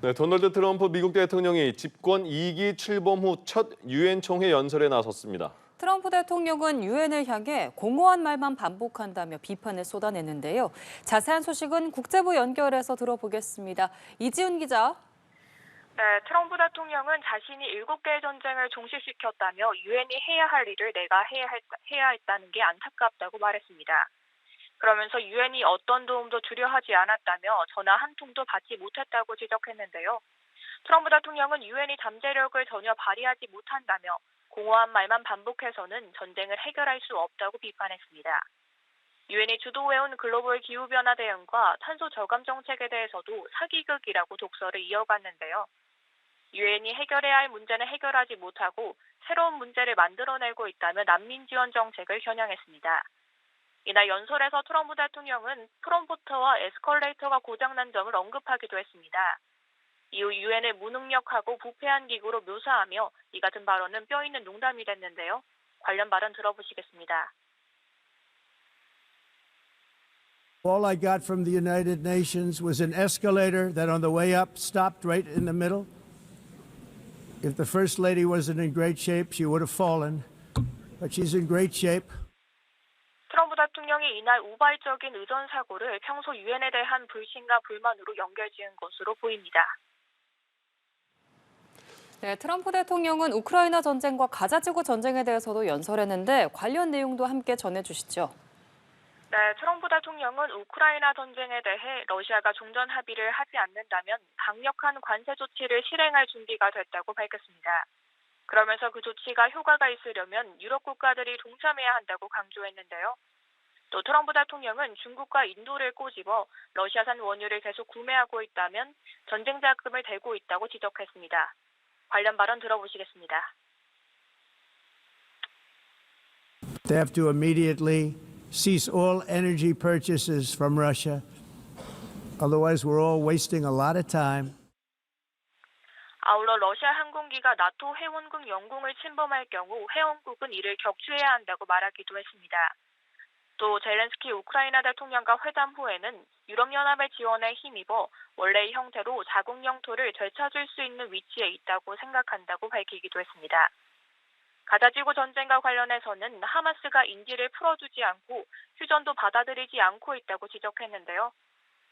네, 도널드 트럼프 미국 대통령이 집권 2기 출범 후 첫 유엔 총회 연설에 나섰습니다. 트럼프 대통령은 유엔을 향해 공허한 말만 반복한다며 비판을 쏟아냈는데요. 자세한 소식은 국제부 연결해서 들어보겠습니다. 이지훈 기자. 네, 트럼프 대통령은 자신이 7개의 전쟁을 종식시켰다며 유엔이 해야 할 일을 내가 해야 했다는 게 안타깝다고 말했습니다. 그러면서 유엔이 어떤 도움도 주려 하지 않았다며 전화 한 통도 받지 못했다고 지적했는데요. 트럼프 대통령은 유엔이 잠재력을 전혀 발휘하지 못한다며 공허한 말만 반복해서는 전쟁을 해결할 수 없다고 비판했습니다. 유엔이 주도해온 글로벌 기후변화 대응과 탄소 저감 정책에 대해서도 사기극이라고 독서를 이어갔는데요. 유엔이 해결해야 할 문제는 해결하지 못하고 새로운 문제를 만들어내고 있다며 난민 지원 정책을 겨냥했습니다. 이날 연설에서 트럼프 대통령은 프롬포터와 에스컬레이터가 고장난 점을 언급하기도 했습니다. 이후 유엔을 무능력하고 부패한 기구로 묘사하며 이 같은 발언은 뼈있는 농담이 됐는데요. 관련 발언 들어보시겠습니다. All I got from the United Nations was an escalator that on the way up stopped right in the middle. If the First Lady wasn't in great shape, she would have fallen. But she's in great shape. 트럼프 대통령이 이날 우발적인 의전 사고를 평소 유엔에 대한 불신과 불만으로 연결지은 것으로 보입니다. 네, 트럼프 대통령은 우크라이나 전쟁과 가자지구 전쟁에 대해서도 연설했는데 관련 내용도 함께 전해주시죠. 네, 트럼프 대통령은 우크라이나 전쟁에 대해 러시아가 종전 합의를 하지 않는다면 강력한 관세 조치를 실행할 준비가 됐다고 밝혔습니다. 그러면서 그 조치가 효과가 있으려면 유럽 국가들이 동참해야 한다고 강조했는데요. 또 트럼프 대통령은 중국과 인도를 꼬집어 러시아산 원유를 계속 구매하고 있다면 전쟁 자금을 대고 있다고 지적했습니다. 관련 발언 들어보시겠습니다. They have to immediately cease all energy purchases from Russia. Otherwise, we're all wasting a lot of time. 아울러 러시아 항공기가 나토 회원국 영공을 침범할 경우 회원국은 이를 격추해야 한다고 말하기도 했습니다. 또 젤렌스키 우크라이나 대통령과 회담 후에는 유럽연합의 지원에 힘입어 원래의 형태로 자국 영토를 되찾을 수 있는 위치에 있다고 생각한다고 밝히기도 했습니다. 가자지구 전쟁과 관련해서는 하마스가 인질을 풀어주지 않고 휴전도 받아들이지 않고 있다고 지적했는데요.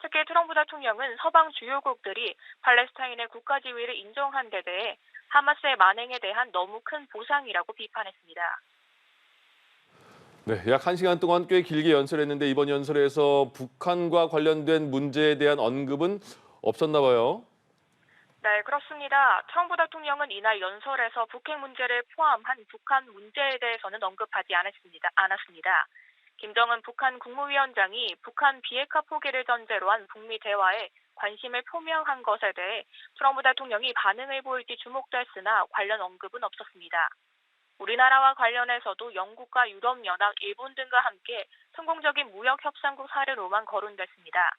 특히 트럼프 대통령은 서방 주요국들이 팔레스타인의 국가 지위를 인정한 데 대해 하마스의 만행에 대한 너무 큰 보상이라고 비판했습니다. 네, 약 1시간 동안 꽤 길게 연설했는데 이번 연설에서 북한과 관련된 문제에 대한 언급은 없었나 봐요. 네, 그렇습니다. 트럼프 대통령은 이날 연설에서 북핵 문제를 포함한 북한 문제에 대해서는 언급하지 않았습니다. 김정은 북한 국무위원장이 북한 비핵화 포기를 전제로 한 북미 대화에 관심을 표명한 것에 대해 트럼프 대통령이 반응을 보일지 주목됐으나 관련 언급은 없었습니다. 우리나라와 관련해서도 영국과 유럽연합, 일본 등과 함께 성공적인 무역 협상국 사례로만 거론됐습니다.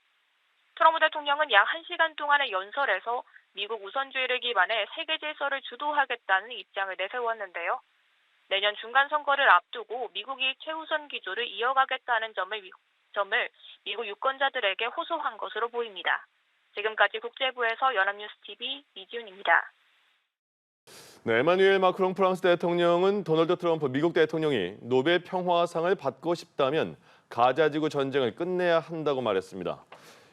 트럼프 대통령은 약 1시간 동안의 연설에서 미국 우선주의를 기반해 세계 질서를 주도하겠다는 입장을 내세웠는데요. 내년 중간 선거를 앞두고 미국이 최우선 기조를 이어가겠다는 점을 미국 유권자들에게 호소한 것으로 보입니다. 지금까지 국제부에서 연합뉴스TV 이지훈입니다. 네, 에마누엘 마크롱 프랑스 대통령은 도널드 트럼프 미국 대통령이 노벨 평화상을 받고 싶다면 가자지구 전쟁을 끝내야 한다고 말했습니다.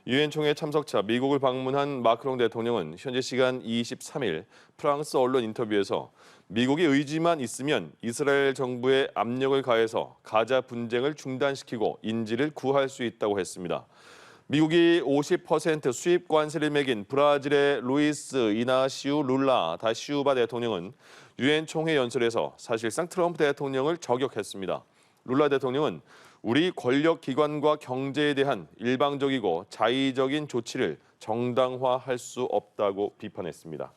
유엔 총회 참석차 미국을 방문한 마크롱 대통령은 현지 시간 23일 프랑스 언론 인터뷰에서 미국의 의지만 있으면 이스라엘 정부에 압력을 가해서 가자 분쟁을 중단시키고 인질을 구할 수 있다고 했습니다. 미국이 50% 수입 관세를 매긴 브라질의 루이스 이나시우 룰라 다 시우바 대통령은 유엔 총회 연설에서 사실상 트럼프 대통령을 저격했습니다. 룰라 대통령은 우리 권력 기관과 경제에 대한 일방적이고 자의적인 조치를 정당화할 수 없다고 비판했습니다.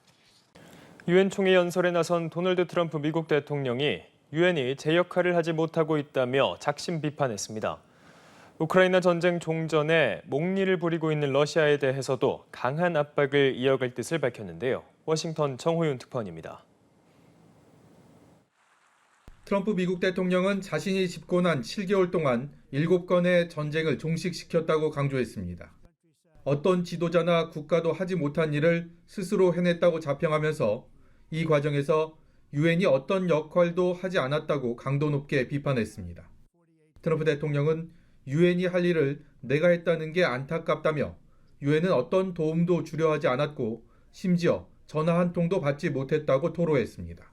유엔 총회 연설에 나선 도널드 트럼프 미국 대통령이 유엔이 제 역할을 하지 못하고 있다며 작심 비판했습니다. 우크라이나 전쟁 종전에 목리를 부리고 있는 러시아에 대해서도 강한 압박을 이어갈 뜻을 밝혔는데요. 워싱턴 정호윤 특파원입니다. 트럼프 미국 대통령은 자신이 집권한 7개월 동안 7건의 전쟁을 종식시켰다고 강조했습니다. 어떤 지도자나 국가도 하지 못한 일을 스스로 해냈다고 자평하면서 이 과정에서 유엔이 어떤 역할도 하지 않았다고 강도 높게 비판했습니다. 트럼프 대통령은 유엔이 할 일을 내가 했다는 게 안타깝다며 유엔은 어떤 도움도 주려 하지 않았고 심지어 전화 한 통도 받지 못했다고 토로했습니다.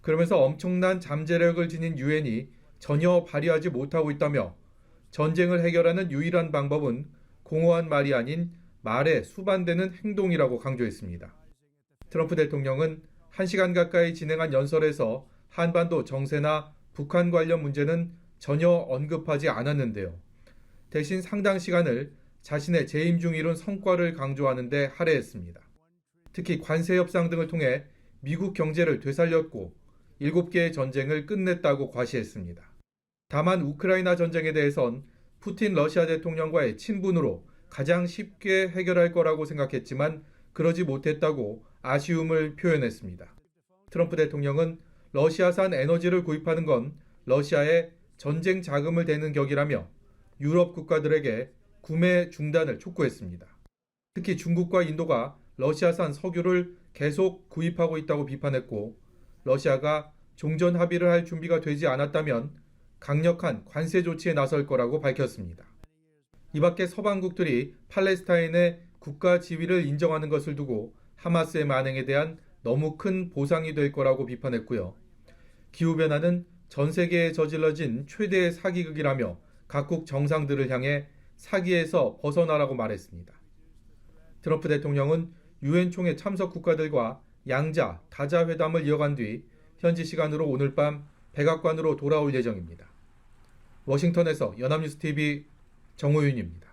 그러면서 엄청난 잠재력을 지닌 유엔이 전혀 발휘하지 못하고 있다며 전쟁을 해결하는 유일한 방법은 공허한 말이 아닌 말에 수반되는 행동이라고 강조했습니다. 트럼프 대통령은 1시간 가까이 진행한 연설에서 한반도 정세나 북한 관련 문제는 전혀 언급하지 않았는데요. 대신 상당 시간을 자신의 재임 중 이룬 성과를 강조하는 데 할애했습니다. 특히 관세 협상 등을 통해 미국 경제를 되살렸고 7개의 전쟁을 끝냈다고 과시했습니다. 다만 우크라이나 전쟁에 대해선 푸틴 러시아 대통령과의 친분으로 가장 쉽게 해결할 거라고 생각했지만 그러지 못했다고 아쉬움을 표현했습니다. 트럼프 대통령은 러시아산 에너지를 구입하는 건 러시아의 전쟁 자금을 대는 격이라며 유럽 국가들에게 구매 중단을 촉구했습니다. 특히 중국과 인도가 러시아산 석유를 계속 구입하고 있다고 비판했고 러시아가 종전 합의를 할 준비가 되지 않았다면 강력한 관세 조치에 나설 거라고 밝혔습니다. 이 밖에 서방국들이 팔레스타인의 국가 지위를 인정하는 것을 두고 하마스의 만행에 대한 너무 큰 보상이 될 거라고 비판했고요. 기후변화는 전 세계에 저질러진 최대의 사기극이라며 각국 정상들을 향해 사기에서 벗어나라고 말했습니다. 트럼프 대통령은 유엔 총회 참석 국가들과 양자, 다자 회담을 이어간 뒤 현지 시간으로 오늘 밤 백악관으로 돌아올 예정입니다. 워싱턴에서 연합뉴스TV 정호윤입니다.